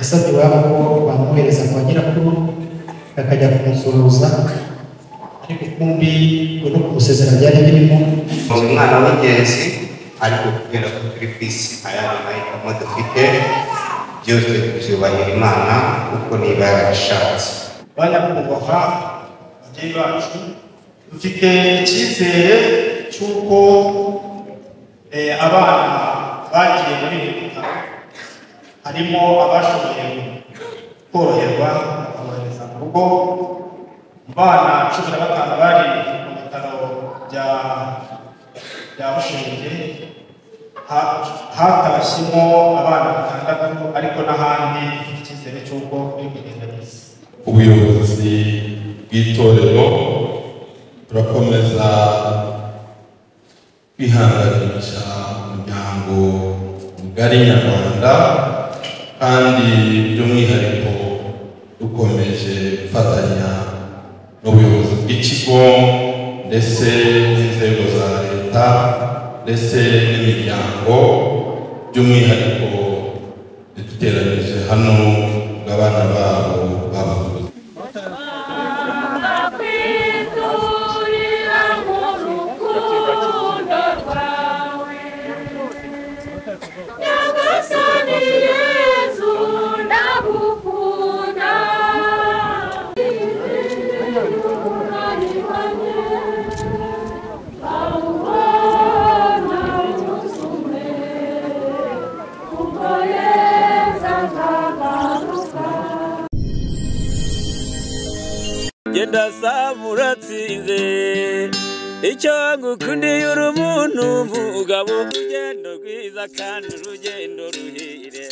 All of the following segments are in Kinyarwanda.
yasabye iwabo ko bamwohereza kwa nyirakuru akajya kumusuhuza, ariko kumbi ngo no kumusezera byari birimo. Umwana w'ingenzi ariko kubera ko turi ku isi ayandi mahitamo dufite byose tubyubahira Imana kuko niba yarabishatse. Banyakubahwa ababyeyi bacu, dufite icyizere cy'uko abana bagiye muri ibi bitaro harimo abashoboye koroherwa bakabohereza mu rugo. Abana 15 bari mu bitaro bya Bushenge, hatashyimo abana 6 ariko n'ahandi icyizere cy'uko bigenda neza. Ubuyobozi bw'itorero turakomeza kwihanganisha umuryango mugari nyarwanda, kandi by'umwihariko dukomeje gufatanya n'ubuyobozi bw'ikigo ndetse n'inzego za leta ndetse n'imiryango, by'umwihariko duteranije hano abana babo babuze. Genda samuratsinze icyo ngukundiye uri umuntu mugabo, urugendo rwiza kandi urugendo ruhire.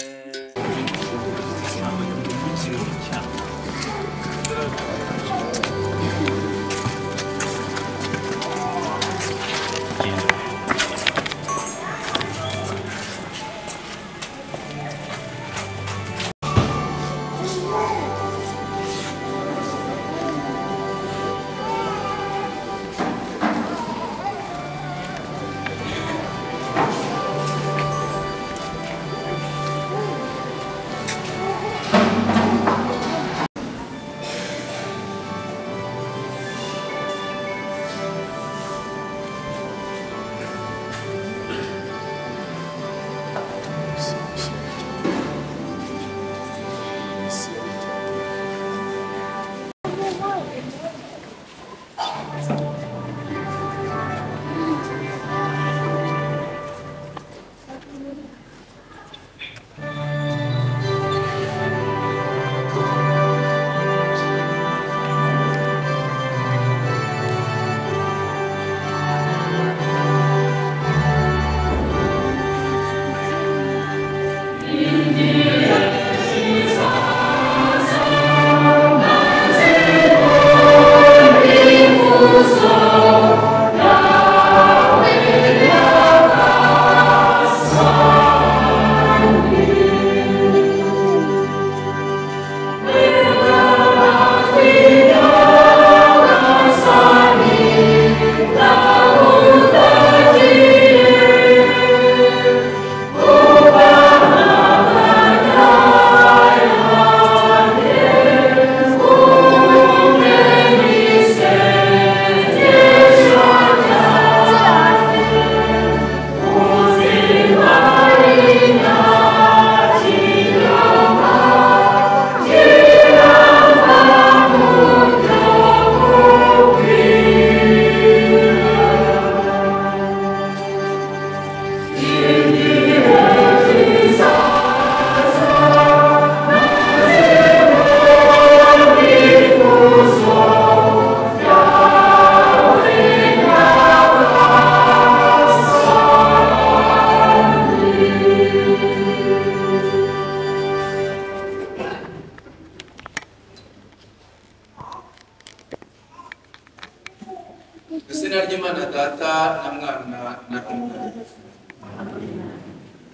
Izina ry'Imana Data na Mwana na Roho.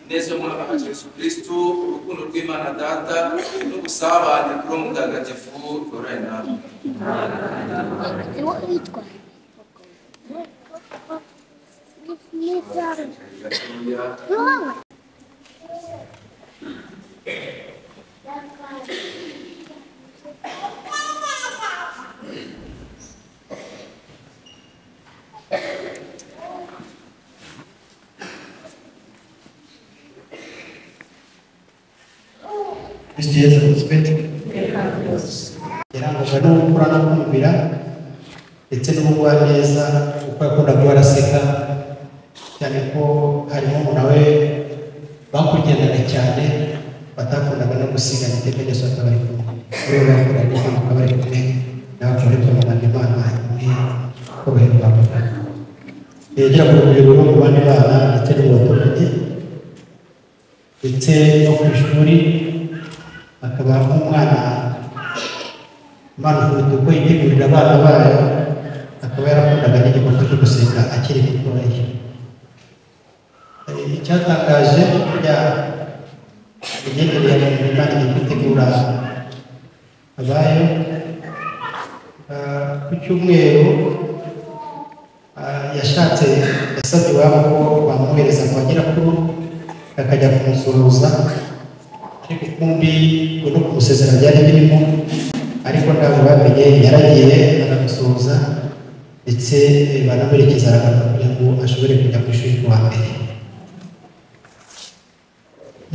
Ineza y'Umwami wacu Yesu Kristo, urukundo rw'Imana Data n'ubusabane bw'Roho Mutagatifu bihorane namwe. Amen. Kristo Yesu Kristo yarangwaga no gukura no kumvira ndetse n'ubugwaneza kuko yakundaga baraseka cyane ko harimo umuntu we bakugendana cyane batakundaga no gusigana iteka ryose bakaba bari kumwe rero bakora n'imana bakaba bari kumwe n'abakaba bari kumwe Imana muri koroherwa yegera ku rugero no mu bandi bana ndetse no mu baturage ndetse no ku ishuri akaba nk'umwana Imana uko yitegurira abana bayo akaba yarakundaga n'igikorwa cyo gusenga akiri mutoya. Icyatangaje burya imigenderere ya Imana iri gutegura abayo ku cyumweru yasabye iwabo ko bamwohereza kwa nyirakuru akajya kumusuhuza ariko kumbi no kumusezera byari birimo ariko ntabwo bamenye yaragiye aramusuhuza ndetse banamuherekeza aragaruka kugira ngo ashobore kujya ku ishuri kuwa mbere.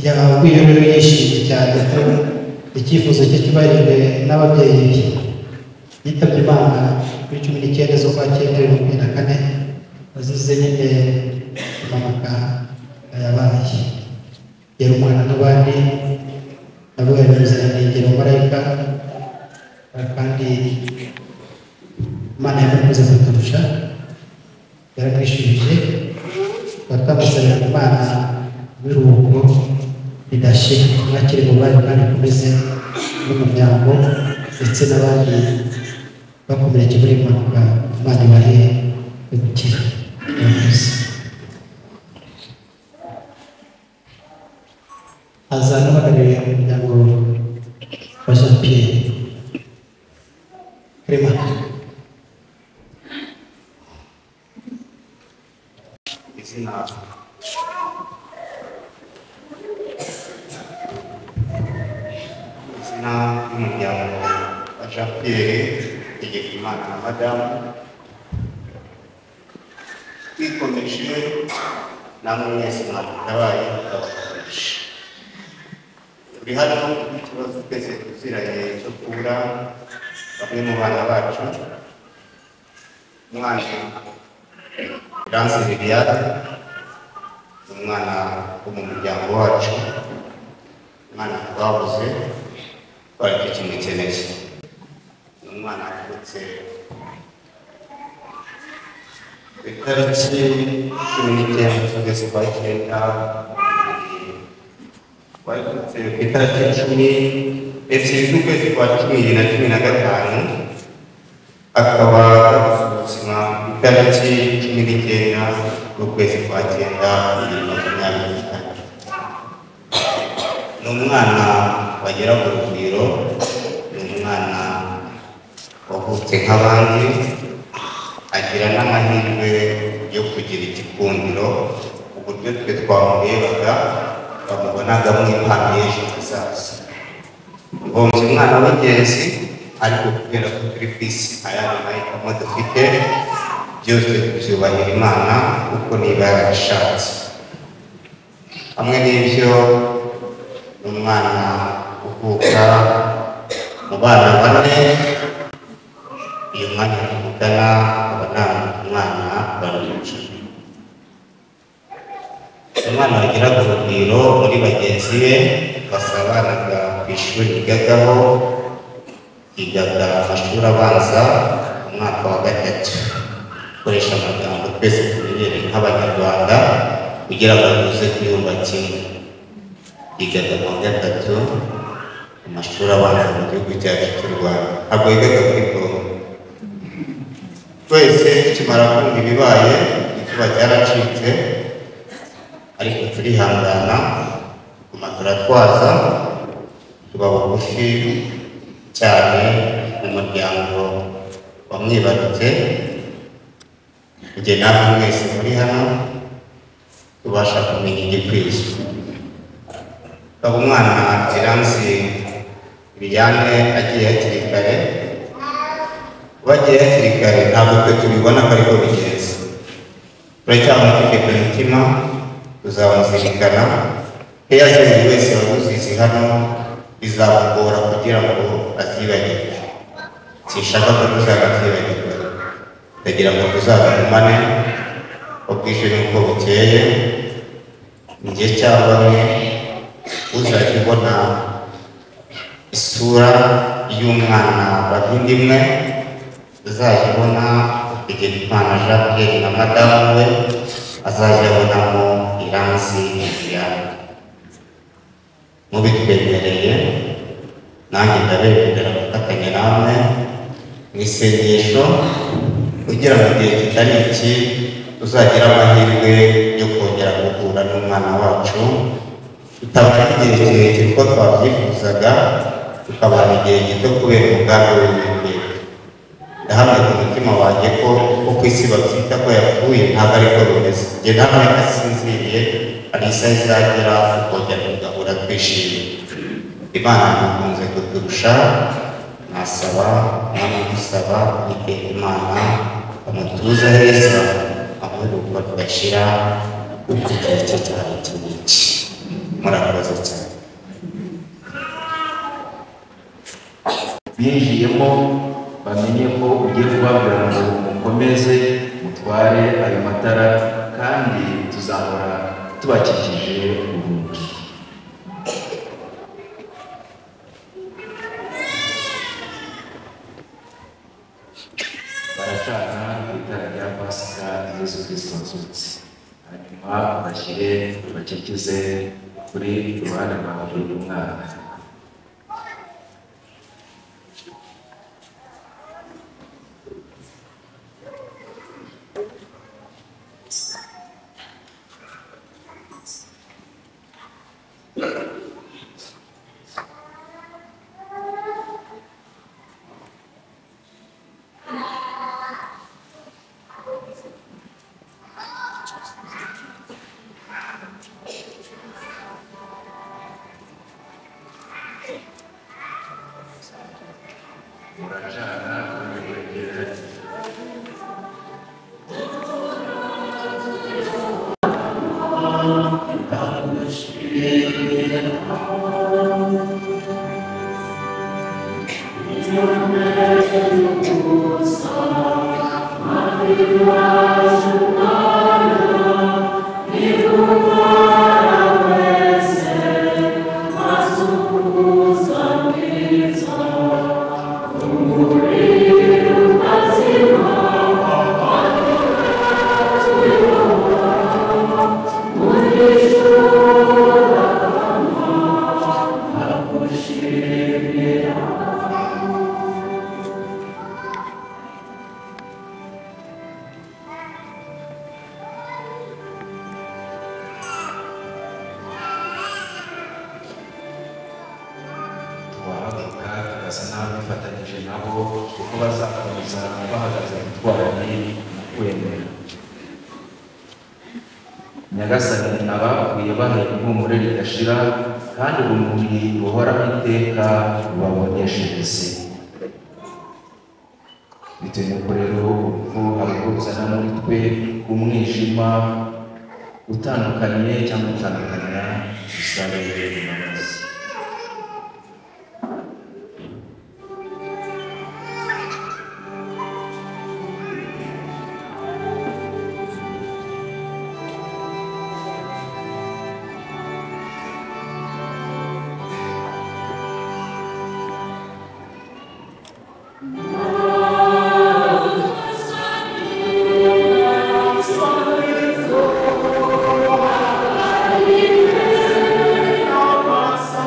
Yababwiye rero yishimye cyane ko icyifuzo cye kibariwe n'ababyeyi be. Yitabye Imana kuri 19 z'ukwa cyenda 2024 azize nyine impanuka yabaye. Yari umwana n'abandi nabo yabimuziranenge umumarayika kandi Imana yamukoze kuturusha yaramwishimije batamusabira Imana biruhuko ridashira mwakiri mu bari kandi kumeze n'umuryango ndetse n'abandi bakomeretse muri impanuka Imana ibahe gukira. Azana bagaruriye umuryango wa Jean Pierre Rema. Izina y'umuryango wa Jean Pierre Tegekimana na Madamu twikomeje namwe mwese mwatabaye abakoresha turi hano ikibazo twese tuziranye cyo kubura bamwe mu bana bacu. Umwana Lance Liliade umwana wo mu muryango wacu, umwana twabuze twari tukimukeneye. Umwana yavutse ku itariki 19 z'ukwezi kwa cyenda, wavutse ku itariki 10 z'ukwezi kwa 2015, akaba ubuzima ku itariki 19 z'ukwezi kwa cyenda 2024. Ni umwana wagera mu rugwiro, ni umwana wavutse nk'abandi, agira n'amahirwe yo kugira igikundiro uburyo twe twamurebaga bamubonaga mu impano y'ejo hazaza. Ngombye umwana w'ingenzi ariko kubera ko turi ku isi ayandi mahitamo dufite byose tubyubahira Imana kuko niba yarabishatse. Hamwe n'ibyo ni umwana uvuka mu bana bane, iyo mwanya tuvugana abana umwana baruca. Umwana wagiraga urugwiro muri bagenzi be basabanaga ku ishuri yigagaho, yigaga amashuri abanza umwaka wa 3. Koresha amagambo twese tumenyereye nk'Abanyarwanda kugira ngo tuze kuyumva kimwe. Yigaga mu wa 3 amashuri abanza mu gihugu cyacu cy'u Rwanda, ntabwo yigaga muri Congo. Twese tukimara kumva ibibaye ikiba cyaracitse, ariko turihangana tuguma turatwaza tuba bugufi cyane mu muryango wamwibarutse. Njye namwe mwese muri hano tubasha kumenya igikwiye. Ukaba umwana Lance Liliade agiye hakiri kare, bagiye hakiri kare ntabwo twe tubibona ko ariko bigenze. Turacyamufite ku mutima, tuzabazirikana. Buri wese waguzize hano bizamugora kugira ngo azibagirwe. Sinshaka ko tuzabazibagirwa, ndagira ngo tuzabagumane uko bwije n'uko bukeye. Njye cyangwa mwe uzajya ubona isura y'umwana bavindimwe, uzajya ubona Hategekimana Jean Pierre na madamu we, azajya abonamo Iranzi Liliane. Mubitwemereye nanjye ndabemerera gufatanya namwe mu isengesho kugira ngo igihe kitari iki tuzagira amahirwe yo kongera guhura n'umwana wacu, tutabana igihe kirekire uko twabyifuzaga, tukabana igihe gito kubera umugambi w'Uwiteka. Ndahamya ku mutima wanjye ko ku isi babyita ko yapfuye ntabwo ariko bimeze. Njye namwe nasinziriye, hari isaha izagera tukongera tugahura twishimye. Imana ntikunze kuturusha, nasaba namudusaba Uwiteka Imana amutuze heza, amuruko tugashira kuko igihe cye cyari iki. Murakoze cyane. Binjiyemo bamenye ko ugiye kubabwira ngo mukomeze mutware ayo matara, kandi tuzahora tubakikije urugi. Baracana itara rya Pasika Yesu Kristo azutse, hanyuma bashyire bakikize kuri iruhande rwa buri mwana. Nyagasani abapfuye bahaye ihumure ridashira, kandi urumuri ruhoraho iteka rubaboneshereze. Bitewe n'uko rero urupfu aruruzana muri twe umwijima utandukanye cyangwa utandukanya, dusabe imbabazi. Masa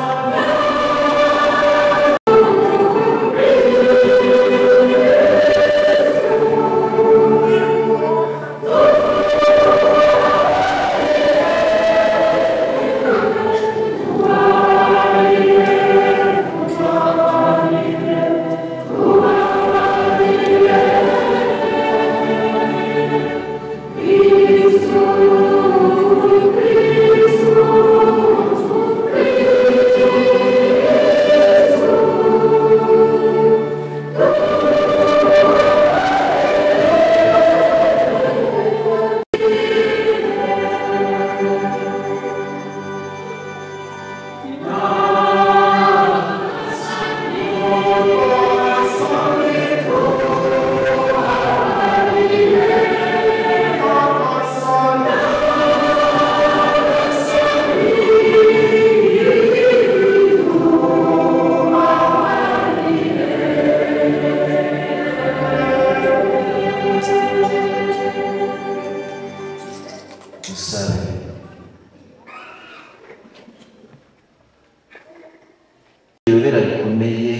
iyobera rikomeye,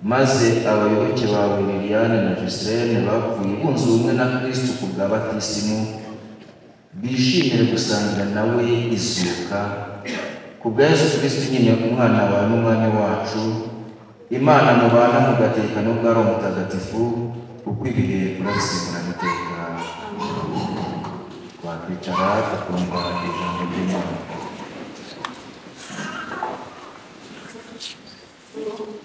maze abayoboke bawe Liliane na Giselene bapfuye bunze ubumwe na Kristo ku bwa batisimu bishimire gusangira nawe izuka ku bwa Yesu Kristo nyine umwana wawe n'umwami wacu, Imana mubana mugatekano bwa Roho Mutagatifu uko ibihe urabisimburana iteka. Wakwicara tukumva ijambo ry'Imana. Oh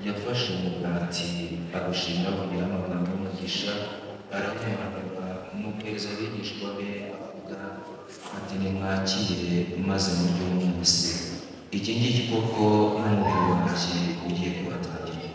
yafashe umugati agushimira kugira amagambo y'umugisha aramuhamagara n'ukwezi abigishwa be avuga ati nimwakire maze mujye mwese iki ngiki koko n'umubiri wanjye ugiye kubatangira.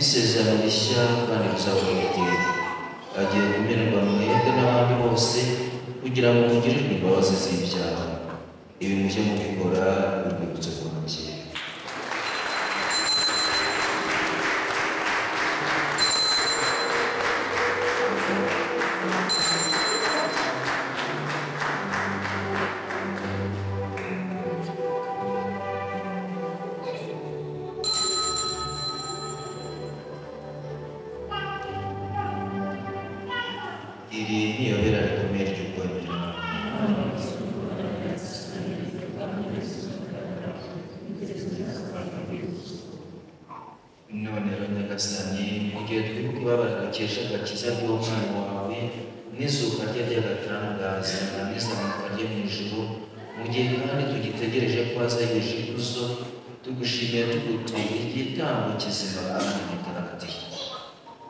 Isezerano rishya kandi rizabonekera agiye kumererwa mwebwe n'abandi bose kugira ngo mugirirwe imbabazi z'ibyaha. Ibi mujye mubikora urwibutso rwanjye.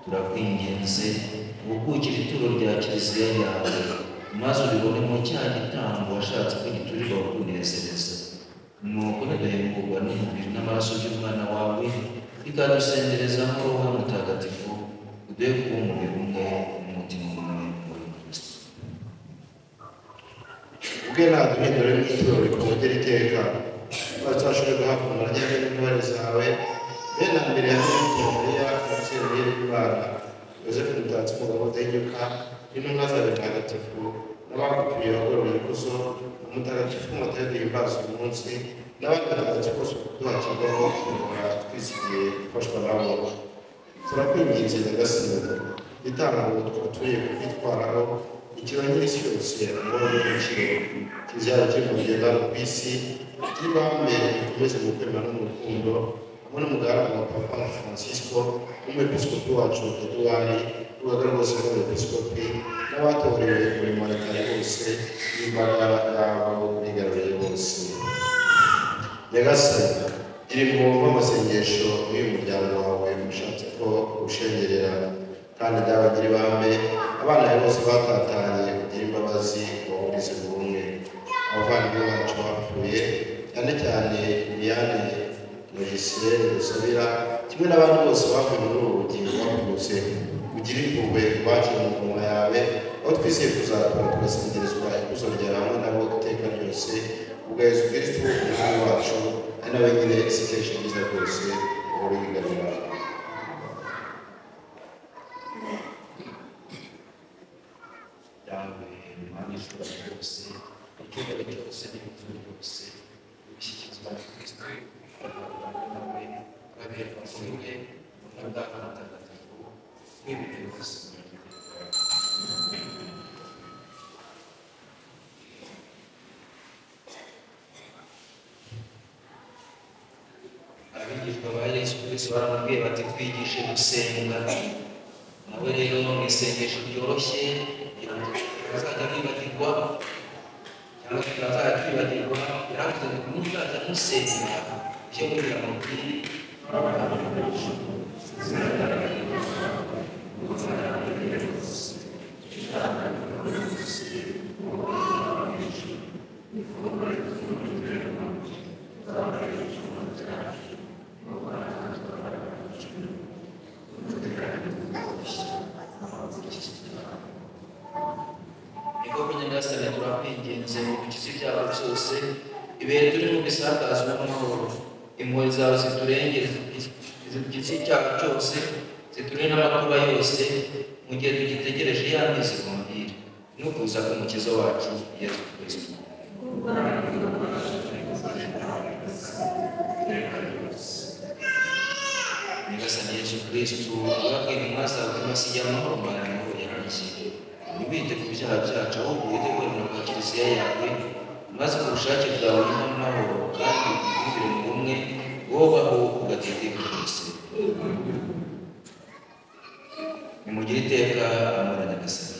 Turakwinginze ubukukira ituro rya kiliziya yawe maze uribone mu cya gitambo washatse ko giturirwa kunezereza. Nuko nidahemburwa n'umubiri n'amaraso by'umwana wawe bikadusenderezaho Roho Mutagatifu uduhe kuba umubiri umwe n'umutima umwe muri Kristo. ubwe naduhindure mu ituro rikomogera iteka bazashobore guhabwa amaryange n'intwari zawe bene mbere ya Mariya umubyeyi w'Imana Yosefu mutatsi umugabo udahinyuka n'intumwa zawe ntagatifu n'abagupfiriye bagoroye ikuzo umutagatifu Matayo duhimbaza uyu munsi n'abandi batagatifu bose duhakirwaho kumva twisigiye gufashwa nabo. Turakwinginze Nyagasani igitambo twatuye kwitwaraho ikirangira isi yose amahoro n'igiciro kizaba kiri mu rugendo ku isi ry'ibambe rikomeze mu kwemera no mu rukundo hamwe n'umugaragu wa Papa Francisco n'umwepiskopi wacu Eduard n'urugaga rwose rw'abepiskopi n'abatorewe umurimo wa leta bose n'imbaga yabo bigaruriye bose. Nyagasani iri mwumva amasengesho y'uyu muryango wawe ushatse ko ushengerera kandi dawe gira ibambe abana bawe bose batatanye kugira imbabazi wahurize ubumwe abavandimwe bacu bapfuye cyane cyane Diane Logisirene dusabira kimwe n'abandi bose bavuye muri ubu bugingo bakurutse ugira impuhwe bakira mu ngoma yawe aho twizeye kuzakora tugasengerezwa ikuzo ryawe hamwe nabo iteka ryose ubwa Yesu Kristo umwami wacu ari nawe nyine isengesho ryiza rwose uhora uyigarurira. abigishwa ba Yesu Kristo baramubwiye bati twigishe gusenga. Nawe rero mu isengesho ryoroshye kugira ngo tutazajya kwibagirwa cyangwa tutazajya twibagirwa, yaravuze ngo muzajya musenga icyo kugira ngo Nyagasani turakwinginze mu bikizi byawe byose, ibihe turi mu bisakazo n'amahoro, impuhwe zawe ziturengere igikizi cyawe cyose, ziturinde n'amakuba yose mu gihe tugitegereje ya mizero muhire no kuza k'umukiza wacu Yesu Kristo. Nyagasani Yesu Kristo wabwiye intumwa zawe kubasigira amahoro mbana amahoro yanjye, ntibite ku byaha byacu ahubwo witegurira kwa kiliziya yawe, maze ku bushake bwawe n'amahoro kandi wumvire mu bumwe wobaho ugatitira byose. Nimugire iteka amahoro Nyagasani.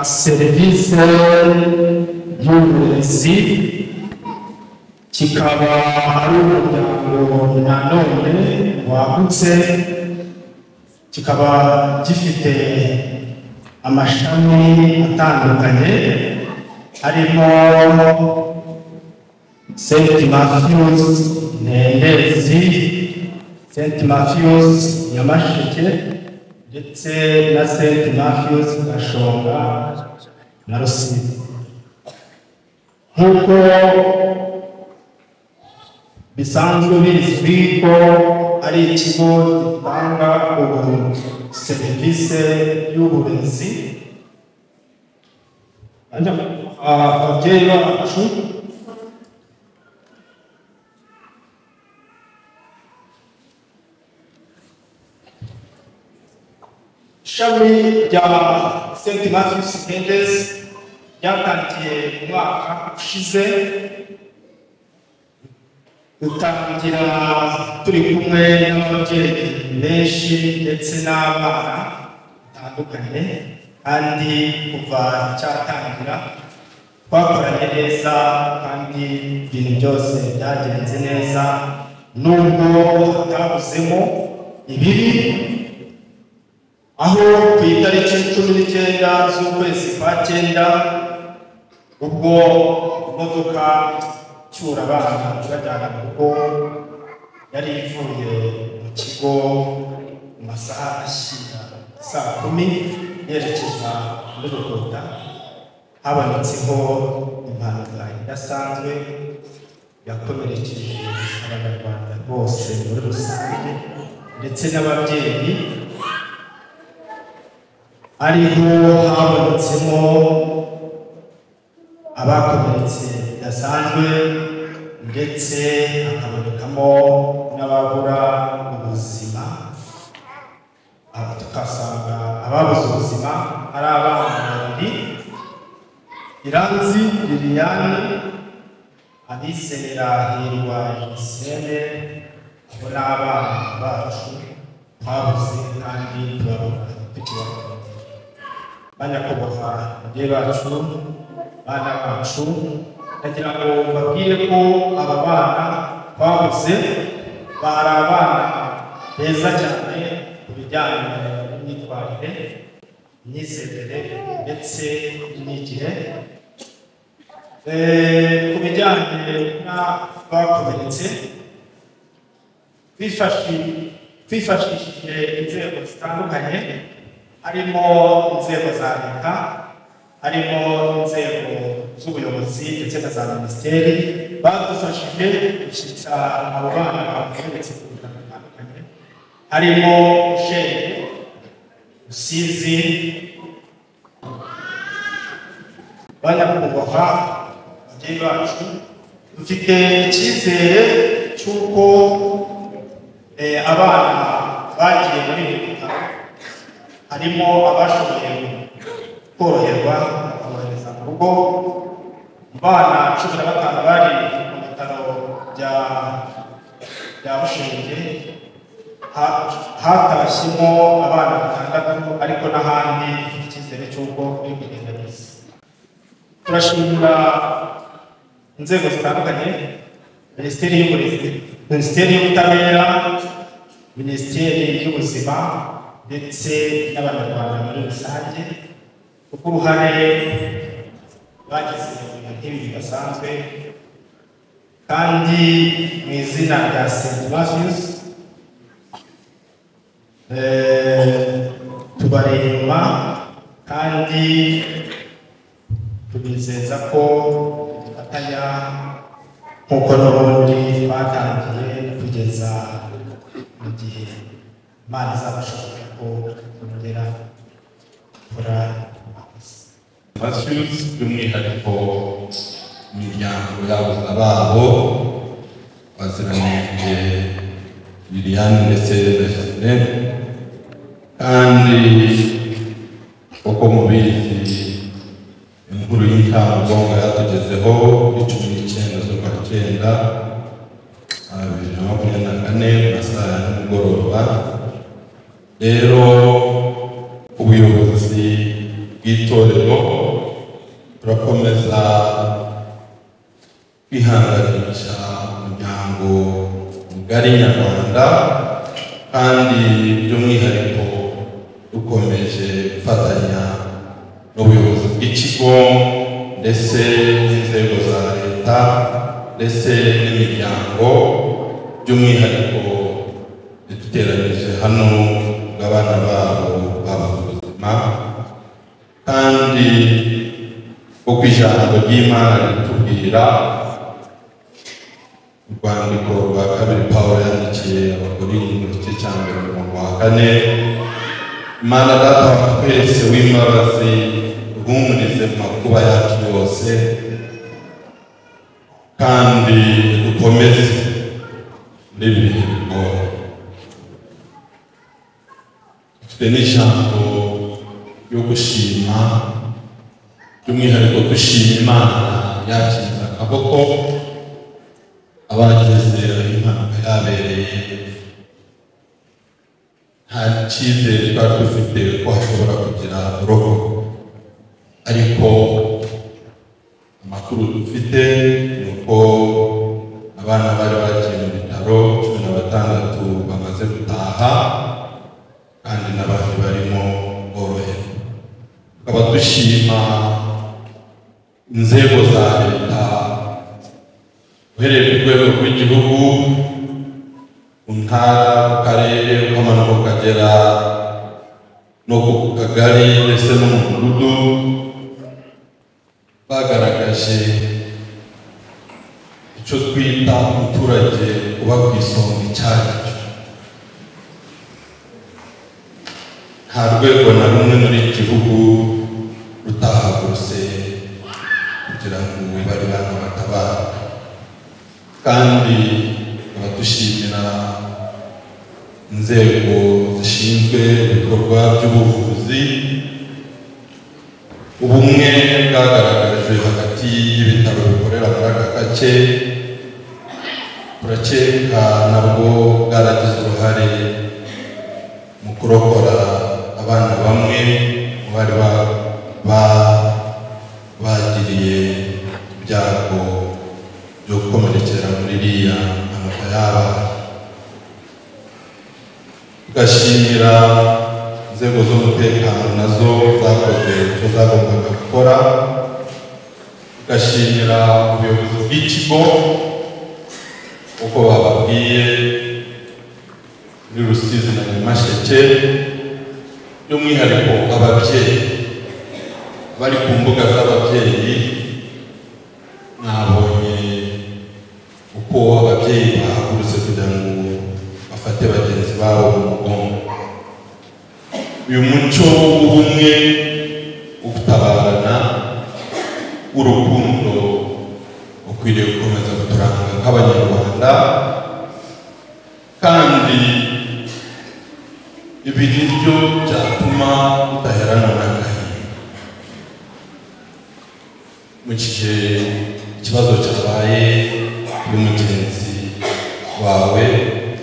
serivisi y'uburezi kikaba ari umuryango nanone wagutse, kikaba gifite amashami atandukanye harimo St. Matthews Ntendezi, St. Matthews Nyamasheke ndetse na St. Matthews Gashonga na Rusizi. Nk'uko bisanzwe bizwi ko ari ikigo gitanga serivisi y'uburezi, ababyeyi bacu ishami rya St. Matthews Ntendezi ryatangiye umwaka ushize, dutangira turi kumwe n'ababyeyi benshi ndetse n'abana batandukanye, kandi kuva cyatangira twakoranye neza kandi ibintu byose byagenze neza, nubwo hatabuzemo ibibi, aho ku itariki 19 z'ukwezi kwa 9 ubwo imodoka cyura abana bajyana mu rugo yari ivuye mu kigo mu masaha ashyira saa 10 yerekeza muri Rukota, habonetseho impanuka idasanzwe yakomerekeje abanyarwanda bose muri rusange ndetse n'ababyeyi, ariho habonetsemo abakomeretse bidasanzwe ndetse hakabonekamo n'ababura ubuzima. Tukasanga ababuze ubuzima ari abana babiri, Iranzi Liliane abizera hirwa Gisele abo ni abana bacu twabuze kandi turabona tukibakunda. Banyakubahwa ababyeyi bacu, bana bacu, ndagira ngo mbabwire ko aba bana twabuze bari abana beza cyane ku bijyanye n'imyitwarire, imyizerere ndetse n'imyigire. Ku bijyanye n'abakomeretse twifashishije inzego zitandukanye, harimo inzego za leta, harimo inzego z'ubuyobozi ndetse na za minisiteri badufashije gushyitsa abo bana bakomeretse ku bitaro bitandukanye, harimo Shenge, Rusizi. Banyakubahwa ababyeyi bacu, dufite icyizere cy'uko abana bagiye muri ibi bitaro harimo abashoboye koroherwa bakabohereza mu rugo. Mu bana 15 bari mu bitaro bya Bushenge hatashyemo abana 6, ariko n'ahandi dufite icyizere cy'uko biri kugenda neza. Turashimira inzego zitandukanye, Minisiteri y'Uburezi, Minisiteri y'Ubutabera, Minisiteri y'Ubuzima ndetse n'Abanyarwanda muri rusange kuko uruhare bagize mu bintu nk'ibi bidasanzwe. Kandi mu izina rya St. Matthews tubarema kandi tubizeza ko dufatanya nk'uko n'ubundi batangiye kugeza mu gihe Imana izabashoboza ko tugera gukora Matthews by'umwihariko imiryango y'abuza babo baziranije Liliane ndetse na Gisele, kandi uko mubizi inkuru y'intango yatugezeho 19 z'ukwakenda 2024 masaha ya nimugoroba. Rero ubuyobozi bw'itorero turakomeza kwihanganisha umuryango mugari nyarwanda, kandi by'umwihariko dukomeje gufatanya n'ubuyobozi bw'ikigo ndetse n'inzego za leta ndetse n'imiryango, by'umwihariko duteranije hano bw'abana babo babuze ubuzima, kandi uko ijambo ry'Imana ritubwira urwandiko rwa 2 Pawulo yandikiye Abakorinto mu gice cya 4, Imana Data wa twese w'imbabazi duhumurize mu makuba yacu yose kandi dukomeze muri ibi bihe bigoye. Dufite n'ijambo yo gushima, by'umwihariko dushima Imana yakiza akaboko abagize impanuka yabereye. Nta cyizere twari dufite ko hashobora kugira roho, ariko amakuru dufite ni uko abana bari bagiye mu bitaro 16 bamaze gutaha, kandi n'abandi barimo boroherwa. Tukaba dushima inzego za leta uhereye ku rwego rw'igihugu, ku ntara, ku karere, ukamanuka ukagera no ku kagari ndetse no mu mudugudu, bagaragaje icyo twita umuturage uba ku isonga icyaricyo. Nta rwego na rumwe muri iki gihugu rutahagurutse kugira ngo bari bana batabara, kandi abadushimira inzego zishinzwe ibikorwa by'ubuvuzi ubumwe bwagaragajwe hagati y'ibitaro bikorera muri aka gace turakeka nabwo bwaragize uruhare mu kurokora abana bamwe mu bari bagiriye ibyago byo gukomerekera muri iriya mpanuka yaba. Tugashimira inzego z'umutekano nazo zakoze icyo zagombaga gukora, tugashimira ubuyobozi bw'ikigo uko bababwiye muri Rusizi na Nyamasheke, by'umwihariko ababyeyi bari ku mbuga z'ababyeyi. Nabonye uko ababyeyi bahagurutse kugira ngo bafate bagenzi babo mu mugongo. Uyu muco w'ubumwe, ubutabarana, urukundo ukwiriye gukomeza kuturanga nk'Abanyarwanda, kandi ibi nibyo byatuma tudaheranwa n'agahinda. Mu gihe ikibazo cyabaye kuri mugenzi wawe,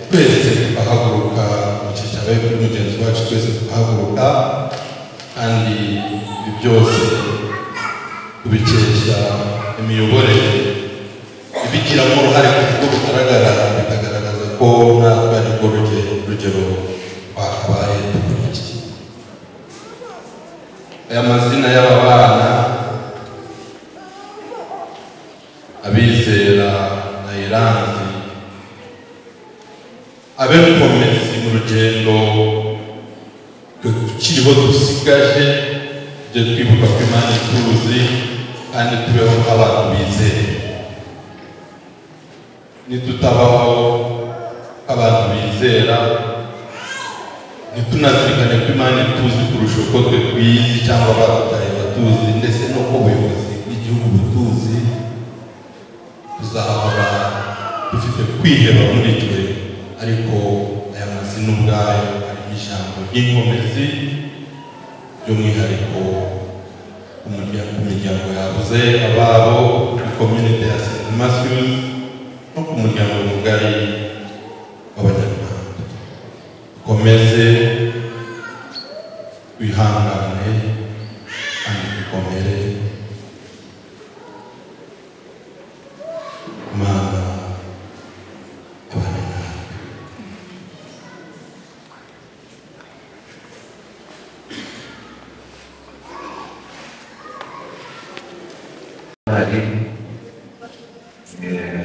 twese tugahaguruka. Mu gihe cyabaye kuri mugenzi wacu, twese tugahaguruka, kandi ibi byose tubikesha imiyoborere ibigiramo uruhare ku buryo bugaragara, bikagaragaza ko natwe ari rwo rugero twakabaye dukurikiye. Aya mazina y'aba bana Abizera na Iranzi, abekomezi mu rugendo tukiriho dusigaje, ibyo twibuka ko Imana ituzi kandi tubeho nk'abantu bizeye. Nitutabaho nk'abantu bizera, nitunazirikane ko Imana ituzi kurusha uko twe twiyizi cyangwa badutaye batuzi, ndetse n'uko ubuyobozi bw'igihugu butuzi, tuzahora dufite kwiheba muri twe. Ariko aya mazina ubwayo harimo ijambo ry'inkomezi, by'umwihariko ku miryango yabuze ababo, kuri community ya St. Matthews, no ku muryango mugari w'Abanyarwanda. Dukomeze twihangane kandi dukomere. Imana abane natwe. hari meya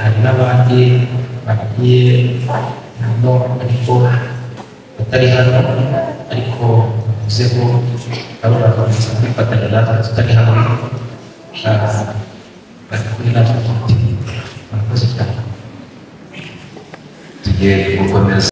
hari n'abandi bagiye hano ariko batari hano, ariko bavuzeho abo bakakomeza kwifatanya natwe tutari hano, bari kuri natwe murakoze cyane. Tugiye gukomeza.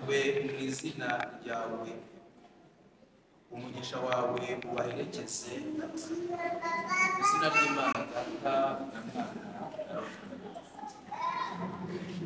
bashyingirwe mu izina ryawe. Umugisha wawe ubaherekeze mu izina ry'Imana Data na Mwana na Roho Mutagatifu.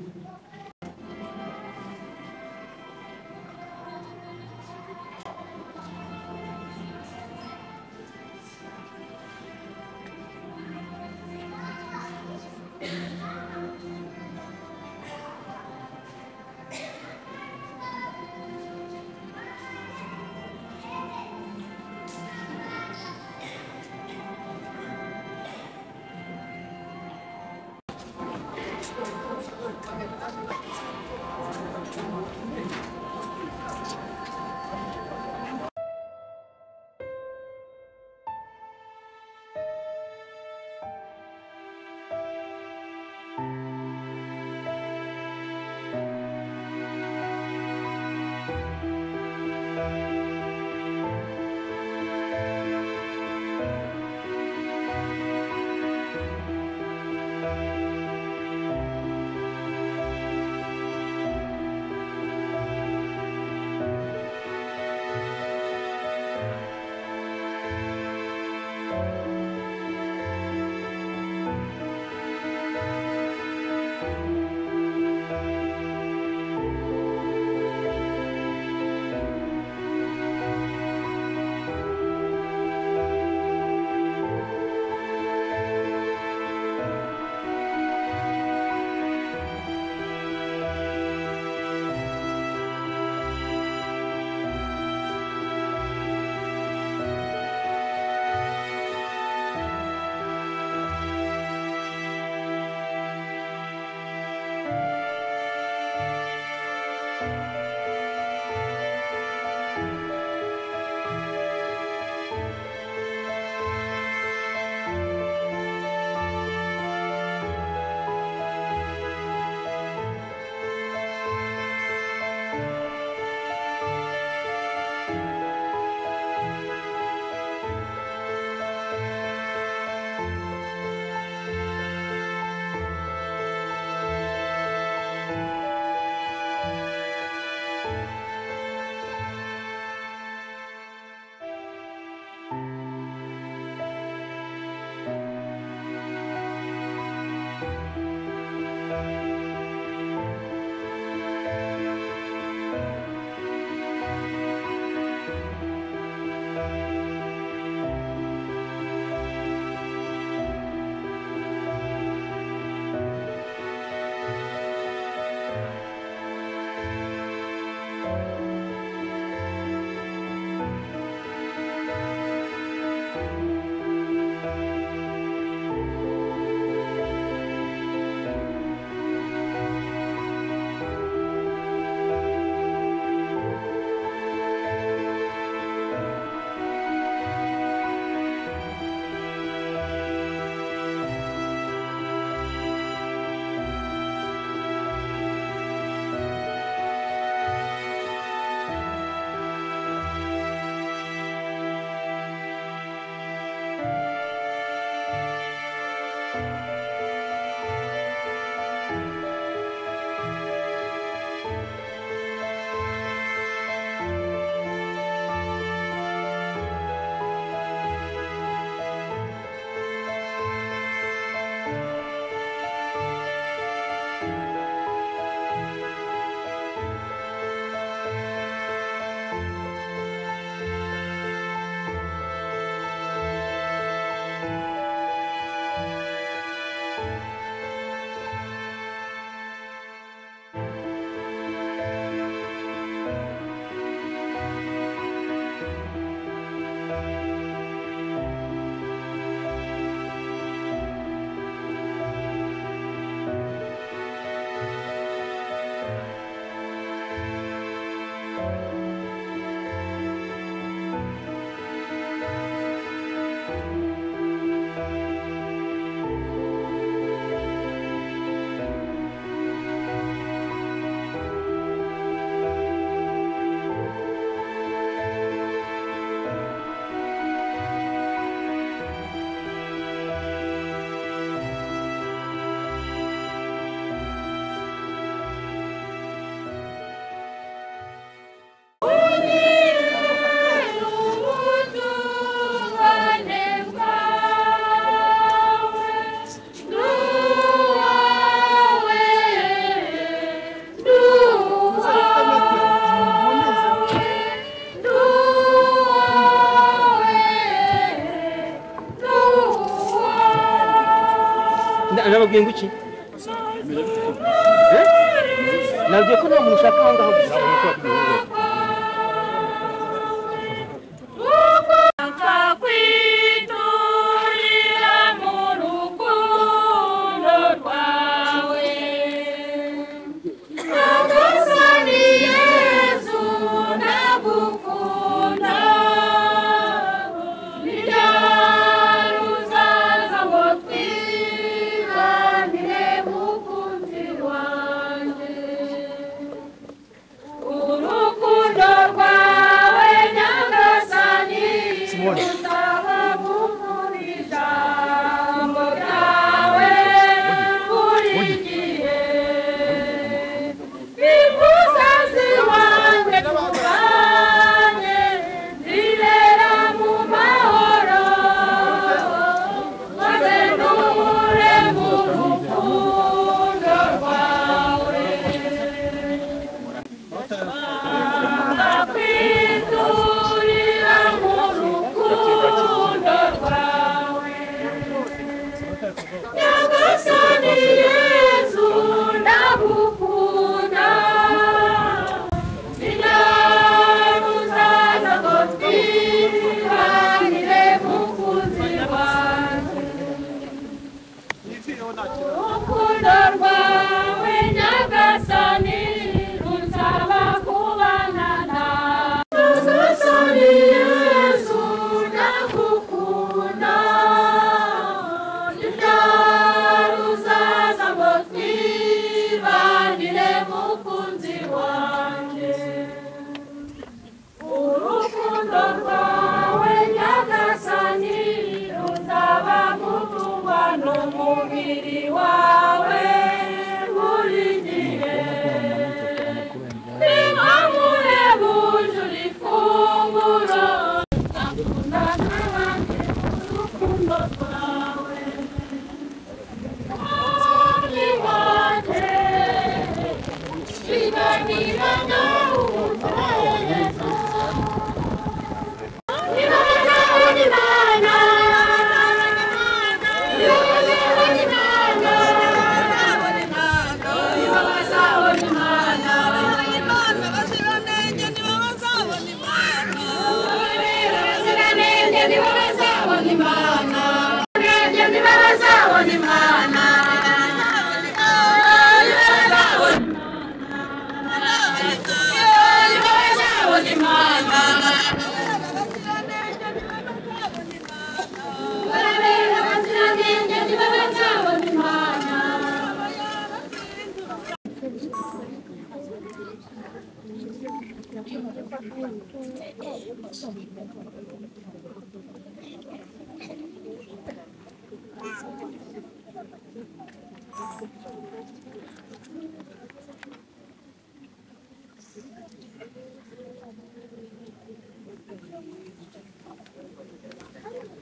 nababwiye ngo iki nabwiye ko nta muntu ushaka aho ngaho gusa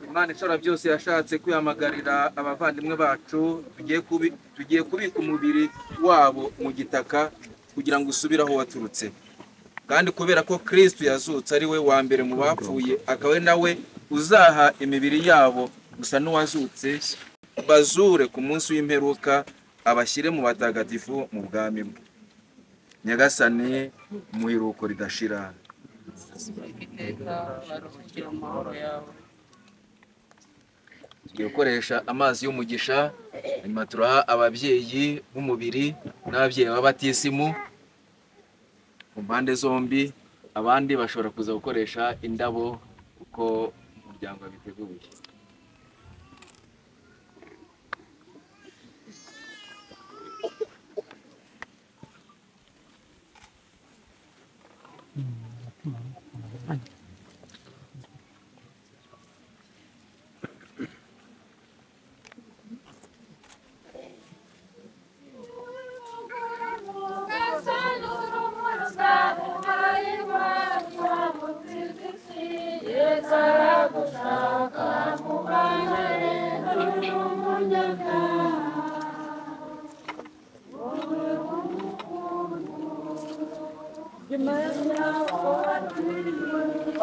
Imana ishobora byose yashatse kwihamagarira abavandimwe bacu tugiye kubika umubiri wabo mu gitaka kugira ngo usubire aho waturutse, kandi kubera ko Kristo yazutse ari we wa mbere mu bapfuye akaba ari nawe uzaha imibiri yabo gusa n'uwazutse, bazure ku munsi w'imperuka abashyire mu batagatifu mu bwami bwe. Nyagasani muhiruko ridashira. Tugiye gukoresha amazi y'umugisha, nyuma turaha ababyeyi b'umubiri n'ababyeyi b'abatisimu mu mpande zombi, abandi bashobora kuza gukoresha indabo uko umuryango wabiteguye.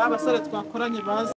Abasore twakoranye bazi